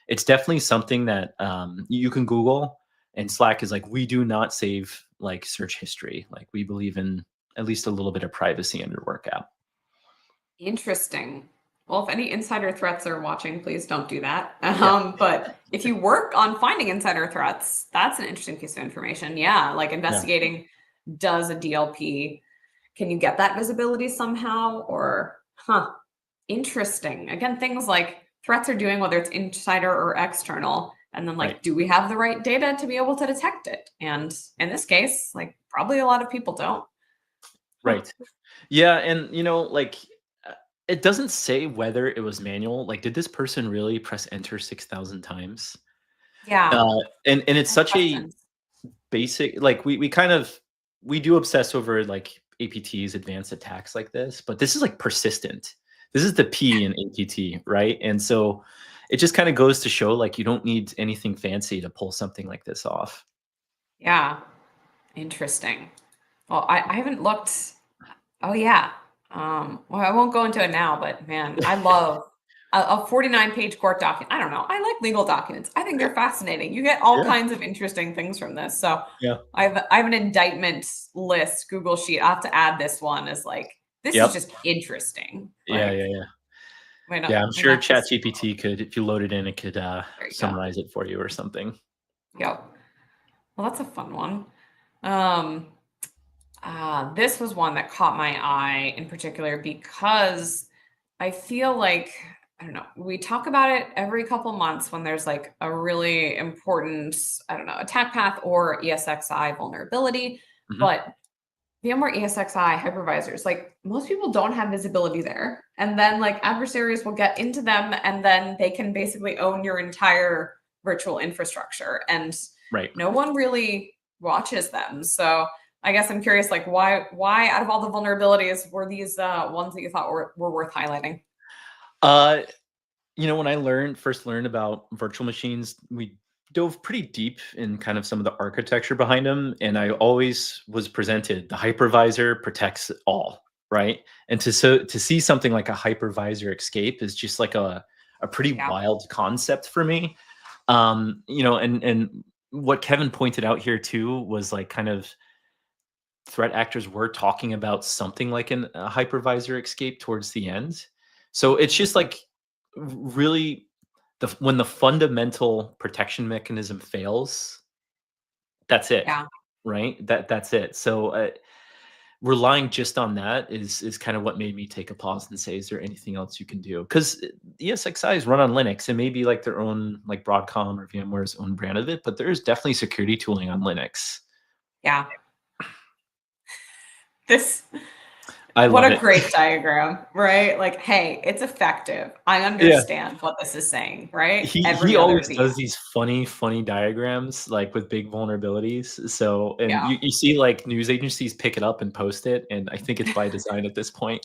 it's definitely something that you can Google. And Slack is like, we do not save like search history. Like, we believe in at least a little bit of privacy in your work app. Interesting. Well, if any insider threats are watching, please don't do that. Yeah. But if you work on finding insider threats, that's an interesting piece of information. Yeah, like Yeah. investigating, does a DLP, can you get that visibility somehow? Or, interesting. Again, things like threats are doing, whether it's insider or external. And then, Right. like, do we have the right data to be able to detect it? And in this case, like, probably a lot of people don't. Huh. Right. Yeah. And, like, it doesn't say whether it was manual. Like, did this person really press enter 6,000 times? Yeah. And it's I have such a questions. basic, like, we do obsess over like APTs, advanced attacks like this, but this is like persistent. This is the P in APT, right? And so it just kind of goes to show like you don't need anything fancy to pull something like this off. Yeah. Interesting. Well, I haven't looked. Oh yeah. Well, I won't go into it now, but man, I love a 49-page court document. I don't know. I like legal documents. I think they're fascinating. You get all Yeah. kinds of interesting things from this. So Yeah. I have an indictment list Google sheet. I have to add this one as like this is Yep. just interesting. Yeah. Like Yeah. Yeah. why not? Yeah. I'm Why sure not just ChatGPT could, if you load it in, it could there you go. summarize it for you or something. Yep. Well, that's a fun one. Um, this was one that caught my eye in particular because I feel like, I don't know, we talk about it every couple months when there's like a really important, I don't know, attack path or ESXi vulnerability. Mhm. But VMware ESXi hypervisors, like most people don't have visibility there. And then like adversaries will get into them and then they can basically own your entire virtual infrastructure. And Right. no one really watches them. So I guess I'm curious, like why out of all the vulnerabilities were these ones that you thought were worth highlighting? Uh, when I first learned about virtual machines, we dove pretty deep in kind of some of the architecture behind them. And I always was presented the hypervisor protects all, right? And to see something like a hypervisor escape is just like a pretty Yeah. wild concept for me. And what Kevin pointed out here too was like kind of threat actors were talking about something like a hypervisor escape towards the end. So it's just like really when the fundamental protection mechanism fails, that's it, Yeah. right? That's it. So relying just on that is kind of what made me take a pause and say, is there anything else you can do? Because ESXi's run on Linux, and maybe like their own, like Broadcom or VMware's own brand of it, but there's definitely security tooling on Linux. Yeah. This, I what love a it. great diagram, right? Like, hey, it's effective. I Yeah. understand what this is saying, right? He Every other always of these. does these funny diagrams, like, with big vulnerabilities. So, and Yeah. you see, like, news agencies pick it up and post it, and I think it's by design at this point.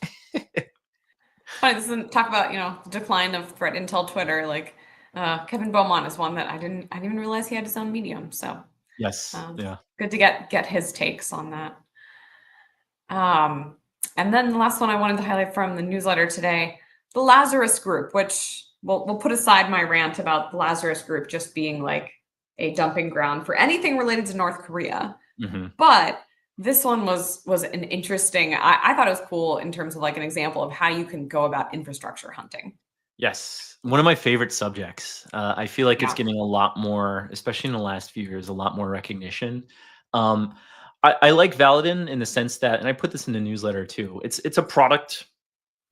Funny, this is talk about, the decline of threat intel Twitter. Like, Kevin Beaumont is one that I didn't even realize he had his own medium. So, Yes. um, Yeah. good to get his takes on that. Um, and then the last one I wanted to highlight from the newsletter today, the Lazarus Group, which we'll put aside my rant about the Lazarus Group just being like a dumping ground for anything related to North Korea. Mhm. But this one was an interesting, I thought it was cool in terms of like an example of how you can go about infrastructure hunting. Yes. One of my favorite subjects. I feel like it's Yeah. getting a lot more, especially in the last few years, a lot more recognition. Um, I like Valadin in the sense that, and I put this in the newsletter too. It's a product,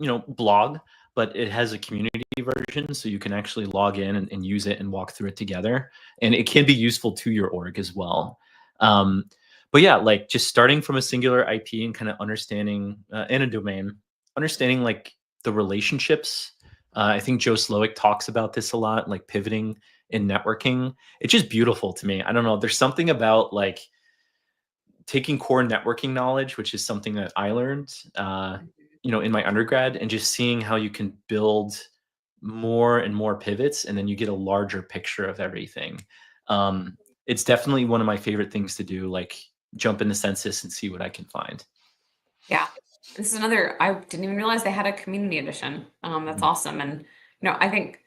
blog, but it has a community version, so you can actually log in and use it and walk through it together, and it can be useful to your org as well. Um, but yeah, like, just starting from a singular IP and kind of understanding, in a domain, understanding like the relationships. I think Joe Slowick talks about this a lot, like pivoting in networking. It's just beautiful to me. I don't know. There's something about like taking core networking knowledge, which is something that I learned, in my undergrad, and just seeing how you can build more and more pivots, and then you get a larger picture of everything. It's definitely one of my favorite things to do, like jump into Census and see what I can find. Yeah. This is another, I didn't even realize they had a community edition. That's Mhm. awesome. And, I think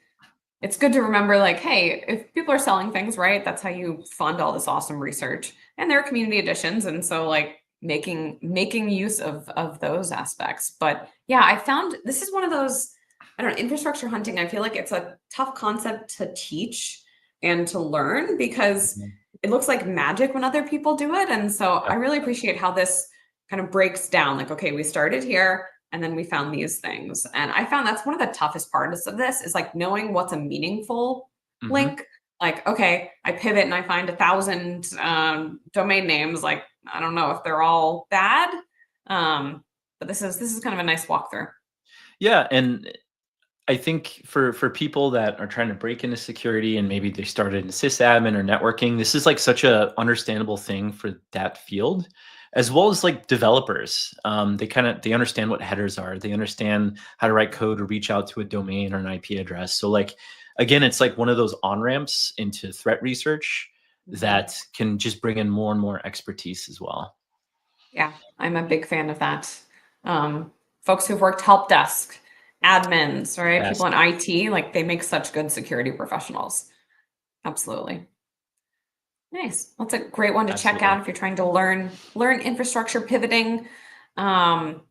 it's good to remember like, hey, if people are selling things, right, that's how you fund all this awesome research. And there are community editions. And so like making use of those aspects. But yeah, I found this is one of those, I don't know, infrastructure hunting. I feel like it's a tough concept to teach and to learn because Mhm. it looks like magic when other people do it. And so Yeah. I really appreciate how this kind of breaks down like, okay, we started here and then we found these things. And I found that's one of the toughest parts of this is like knowing what's a meaningful Mhm. link. Like, okay, I pivot and I find 1,000 domain names. Like, I don't know if they're all bad, but this is kind of a nice walkthrough. Yeah, and I think for people that are trying to break into security and maybe they started in sysadmin or networking, this is like such a understandable thing for that field, as well as like developers. They understand what headers are. They understand how to write code or reach out to a domain or an IP address. So like, again, it's like one of those on ramps into threat research Mhm. that can just bring in more and more expertise as well. Yeah, I'm a big fan of that. Folks who've worked help desk, admins, right? Yes, People in IT, like they make such good security professionals. Absolutely. Nice. That's a great one to check absolutely. out if you're trying to learn infrastructure pivoting. Um,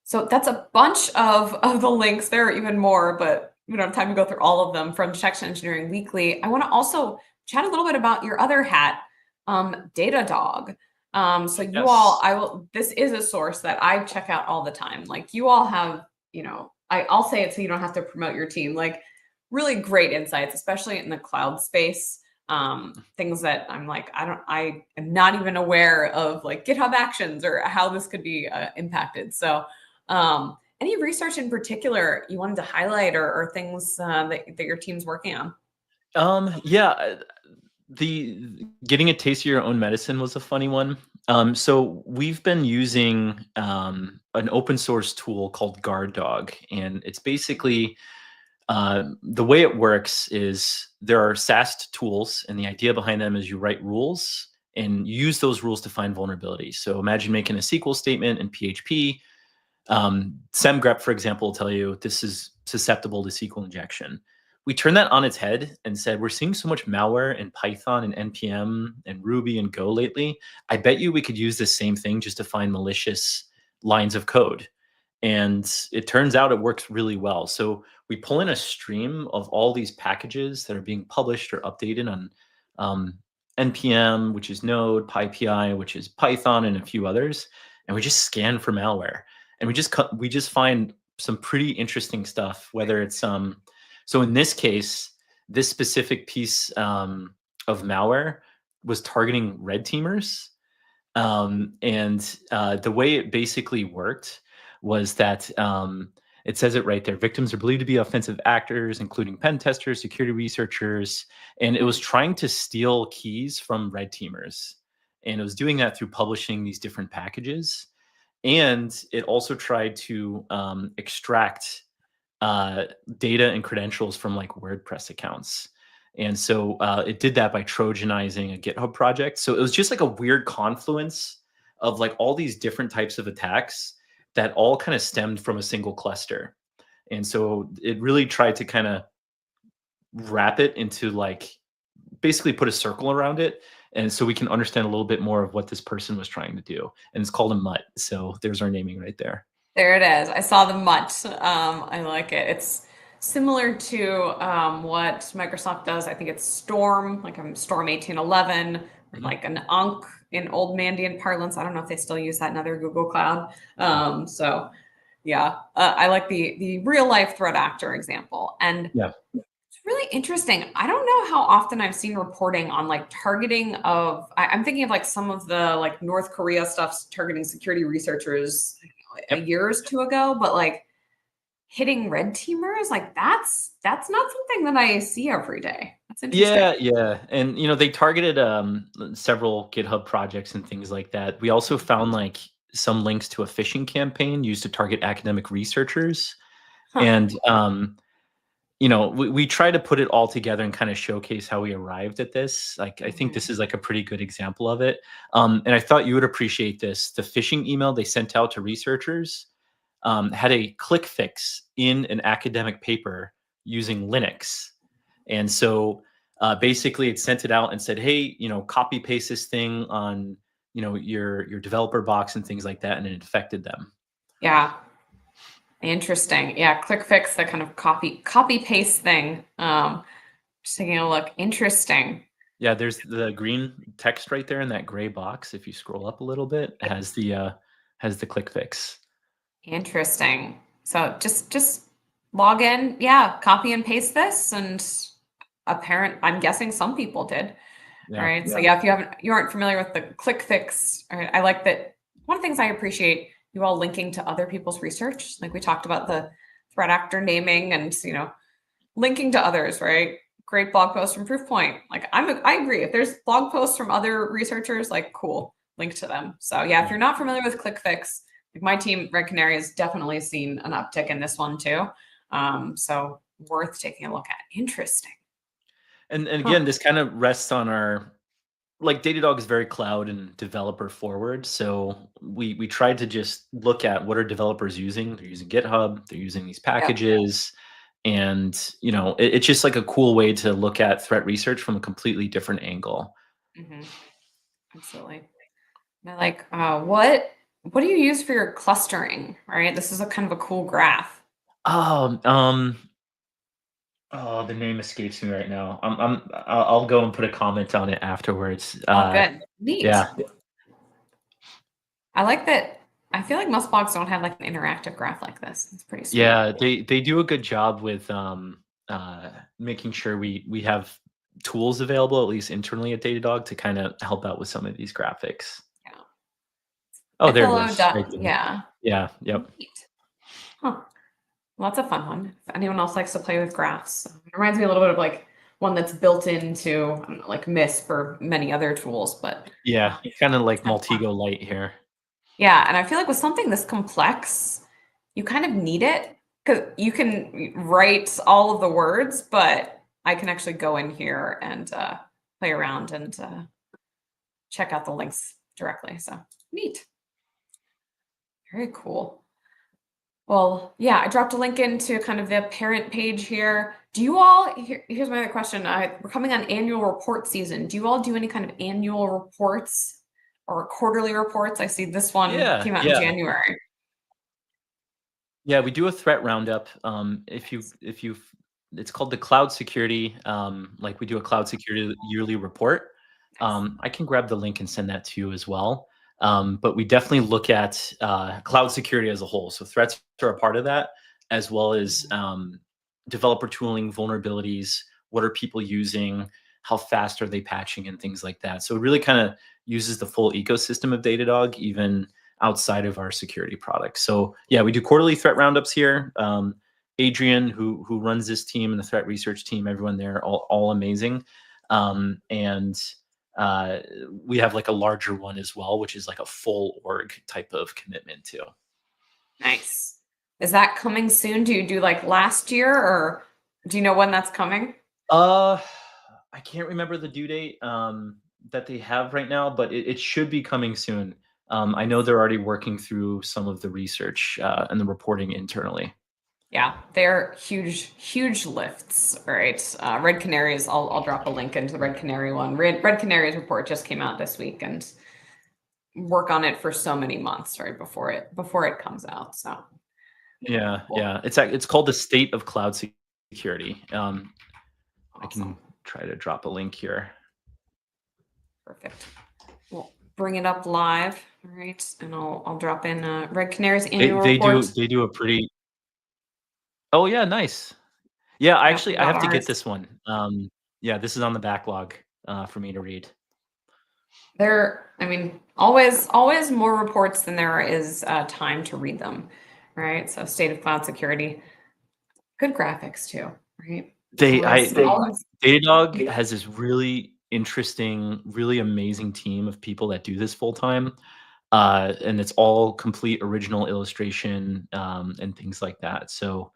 so that's a bunch of the links. There are even more, but we don't have time to go through all of them from Detection Engineering Weekly. I want to also chat a little bit about your other hat, Datadog. So you all, Yes. I will. This is a source that I check out all the time. Like you all have, I'll say it so you don't have to promote your team. Like really great insights, especially in the cloud space, things that I'm like, I am not even aware of like GitHub Actions or how this could be impacted. So, any research in particular you wanted to highlight or things that your team's working on? Yeah, the getting a taste of your own medicine was a funny one. So we've been using an open source tool called Guard Dog, and it's basically, the way it works is there are SAST tools, and the idea behind them is you write rules and use those rules to find vulnerabilities. So imagine making a SQL statement in PHP. SemGrep, for example, will tell you this is susceptible to SQL injection. We turned that on its head and said, we're seeing so much malware in Python and NPM and Ruby and Go lately. I bet you we could use the same thing just to find malicious lines of code. And it turns out it works really well. So we pull in a stream of all these packages that are being published or updated on, NPM, which is Node, PyPI, which is Python, and a few others. And we just scan for malware, and we just find some pretty interesting stuff. Whether it's So in this case, this specific piece of malware was targeting red teamers. The way it basically worked was that it says it right there. Victims are believed to be offensive actors, including pen testers, security researchers, and it was trying to steal keys from red teamers. And it was doing that through publishing these different packages. And it also tried to extract data and credentials from like WordPress accounts. And so it did that by Trojanizing a GitHub project. So it was just like a weird confluence of like all these different types of attacks that all kind of stemmed from a single cluster. And so it really tried to kind of wrap it into like basically put a circle around it. And so we can understand a little bit more of what this person was trying to do. And it's called a mutt. So there's our naming right there. There it is. I saw the mutt. I like it. It's similar to what Microsoft does. I think it's Storm, like Storm 1811, like an Ankh in old Mandian parlance. I don't know if they still use that in other Google Cloud. So yeah, I like the real life threat actor example. And yeah, it's really interesting. I don't know how often I've seen reporting on like targeting of, I'm thinking of like some of the like North Korea stuff targeting security researchers a year or two ago, but like hitting red teamers, like that's not something that I see every day. That's interesting. Yeah. And they targeted several GitHub projects and things like that. We also found like some links to a phishing campaign used to target academic researchers. Huh. And we try to put it all together and kind of showcase how we arrived at this. Like, I think this is like a pretty good example of it. And I thought you would appreciate this. The phishing email they sent out to researchers had a click fix in an academic paper using Linux. And so basically it sent it out and said, hey, copy paste this thing on, your developer box and things like that. And it infected them. Yeah. Interesting. Yeah. Click fix, the kind of copy paste thing. Just taking a look. Interesting. Yeah, there's the green text right there in that gray box. If you scroll up a little bit, it has the click fix. Interesting. So just log in. Yeah. Copy and paste this. And I'm guessing some people did. Yeah. All right. So yeah, if you aren't familiar with the click fix, all right, I like that. One of the things I appreciate you all linking to other people's research. Like we talked about the threat actor naming and linking to others, right? Great blog post from Proofpoint. Like I agree. If there's blog posts from other researchers, like cool, link to them. So yeah, if you're not familiar with ClickFix, like my team, Red Canary, has definitely seen an uptick in this one too. So worth taking a look at. Interesting. And again, this kind of rests on our, like, Datadog is very cloud and developer forward. So we tried to just look at what are developers using. They're using GitHub, they're using these packages. And, it's just like a cool way to look at threat research from a completely different angle. Absolutely. And I like, what do you use for your clustering? Right. This is a kind of a cool graph. Oh, the name escapes me right now. I'll go and put a comment on it afterwards. Good. Neat. Yeah. I like that. I feel like most blogs don't have like an interactive graph like this. It's pretty sweet. Yeah, they do a good job with making sure we have tools available, at least internally at Datadog, to kind of help out with some of these graphics. Yeah. Oh, there it is. Right yeah. Yeah. Yep. Neat. Huh. Well, that's a fun one. If anyone else likes to play with graphs, it reminds me a little bit of like one that's built into, I don't know, like MISP or many other tools, but yeah, kind of like Maltego Lite here. Yeah, and I feel like with something this complex, you kind of need it because you can write all of the words, but I can actually go in here and play around and check out the links directly. So neat. Very cool. Well, yeah, I dropped a link into kind of the parent page here. Do you all, here's my other question. We're coming on annual report season. Do you all do any kind of annual reports or quarterly reports? I see this one came out in January. Yeah, we do a threat roundup. If you it's called the cloud security. Like we do a cloud security yearly report. I can grab the link and send that to you as well. But we definitely look at cloud security as a whole. So threats are a part of that, as well as developer tooling, vulnerabilities, what are people using, how fast are they patching, and things like that. So it really kind of uses the full ecosystem of Datadog, even outside of our security products. So yeah, we do quarterly threat roundups here. Adrian, who runs this team, and the threat research team, everyone there, all amazing. And we have like a larger one as well, which is like a full org type of commitment too. Nice. Is that coming soon? Do you do like last year, or do you know when that's coming? I can't remember the due date that they have right now, but it should be coming soon. I know they're already working through some of the research and the reporting internally. Yeah, they're huge lifts, right? Red Canaries, I'll drop a link into the Red Canary one. Red Canaries report just came out this week, and work on it for so many months, right, before it comes out. So Yeah, cool. yeah. It's called the State of Cloud Security. Awesome. I can try to drop a link here. Perfect. We'll bring it up live, all right, and I'll drop in Red Canaries annual report. They do a pretty. Oh yeah, nice. Yeah, Yep, we I got have to get ours. this one. Yeah, this is on the backlog for me to read. I mean, always more reports than there is time to read them, right? So state of cloud security, good graphics too, right? Datadog has this really interesting, really amazing team of people that do this full time. And it's all complete original illustration and things like that. So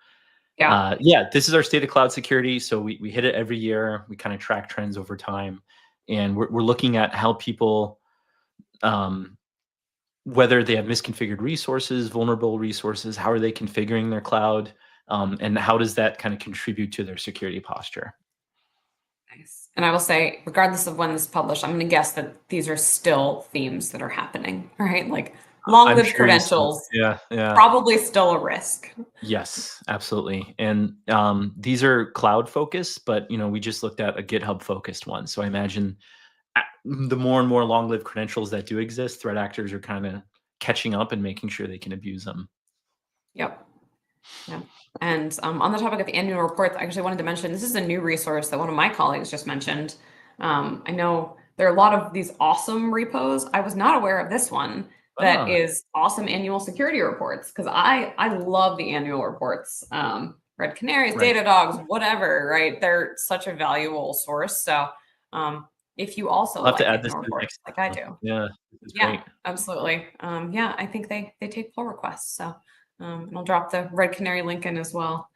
Yeah. yeah, this is our state of cloud security. So we hit it every year. We kind of track trends over time, and we're looking at how people, whether they have misconfigured resources, vulnerable resources, how are they configuring their cloud, and how does that kind of contribute to their security posture. Nice. And I will say, regardless of when this is published, I'm going to guess that these are still themes that are happening, right? Like long-lived I'm sure credentials, yeah, yeah. probably still a risk. Yes, absolutely. And these are cloud focused, but we just looked at a GitHub focused one. So I imagine the more and more long-lived credentials that do exist, threat actors are kind of catching up and making sure they can abuse them. Yep. Yeah. And on the topic of the annual reports, I actually wanted to mention this is a new resource that one of my colleagues just mentioned. I know there are a lot of these awesome repos. I was not aware of this one that is awesome annual security reports, because I love the annual reports. Red Canaries, Right. Datadogs, whatever, right? They're such a valuable source. So if you also I'll have like to add this annual to the reports next like I one. do, Yeah, it's yeah, great. absolutely. Yeah, I think they take pull requests. So and I'll drop the Red Canary link in as well.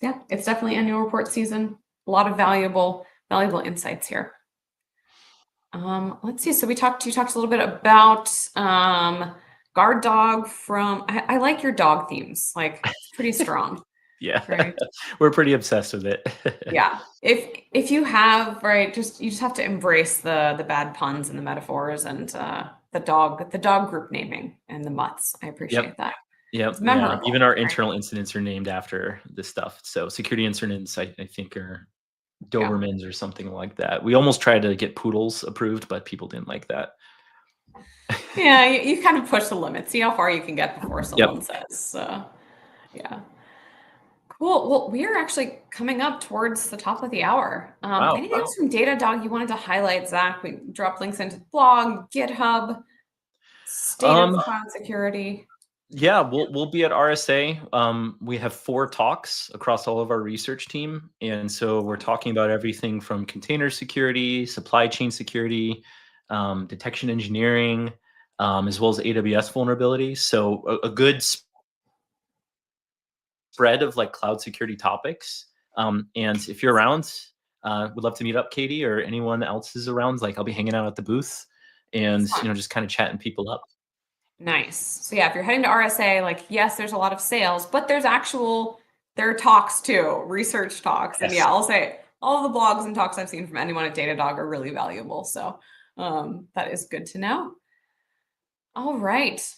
Yeah, it's definitely annual report season. A lot of valuable insights here. Let's see. So you talked a little bit about guard dog from. I like your dog themes. Like it's pretty strong. Yeah, Right. we're pretty obsessed with it. Yeah. If you have right, you just have to embrace the bad puns and the metaphors and the dog group naming and the mutts. I appreciate that. Yep. It's Yeah. memorable. Even our Right? internal incidents are named after this stuff. So security incidents, I think, are Yeah. Dobermans or something like that. We almost tried to get poodles approved, but people didn't like that. Yeah, you kind of push the limit. See how far you can get before someone says, yeah. Cool. Well, we are actually coming up towards the top of the hour. Wow. Anything else from Datadog you wanted to highlight, Zach? We dropped links into the blog, GitHub, state of cloud security. Yeah, we'll be at RSA. We have 4 talks across all of our research team, and so we're talking about everything from container security, supply chain security, detection engineering, as well as AWS vulnerabilities. So a good spread of like cloud security topics. And if you're around, would love to meet up, Katie, or anyone else is around. Like I'll be hanging out at the booth, and just kind of chatting people up. Nice. So yeah, if you're heading to RSA, like yes, there's a lot of sales, but there are talks too, research talks. And yeah, I'll say all the blogs and talks I've seen from anyone at Datadog are really valuable. So that is good to know. All right.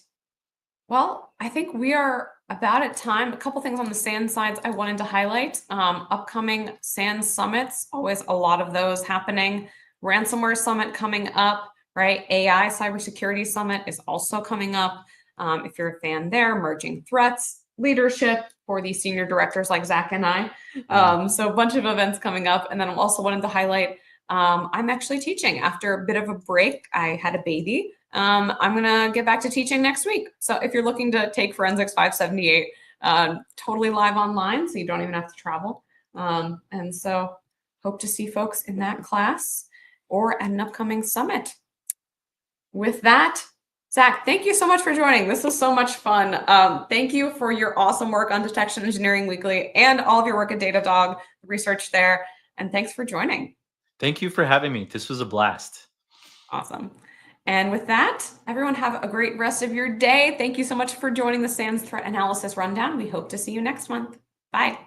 Well, I think we are about at time. A couple things on the SANS sides I wanted to highlight. Upcoming SANS summits, always a lot of those happening. Ransomware summit coming up, right? AI cybersecurity summit is also coming up. If you're a fan there, emerging threats, leadership for the senior directors like Zach and I. So a bunch of events coming up. And then I also wanted to highlight, I'm actually teaching after a bit of a break. I had a baby. I'm going to get back to teaching next week. So if you're looking to take Forensics 578, totally live online, so you don't even have to travel. And so hope to see folks in that class or at an upcoming summit. With that, Zach, thank you so much for joining. This was so much fun. Thank you for your awesome work on Detection Engineering Weekly and all of your work at Datadog, the research there. And thanks for joining. Thank you for having me. This was a blast. Awesome. And with that, everyone have a great rest of your day. Thank you so much for joining the SANS Threat Analysis Rundown. We hope to see you next month. Bye.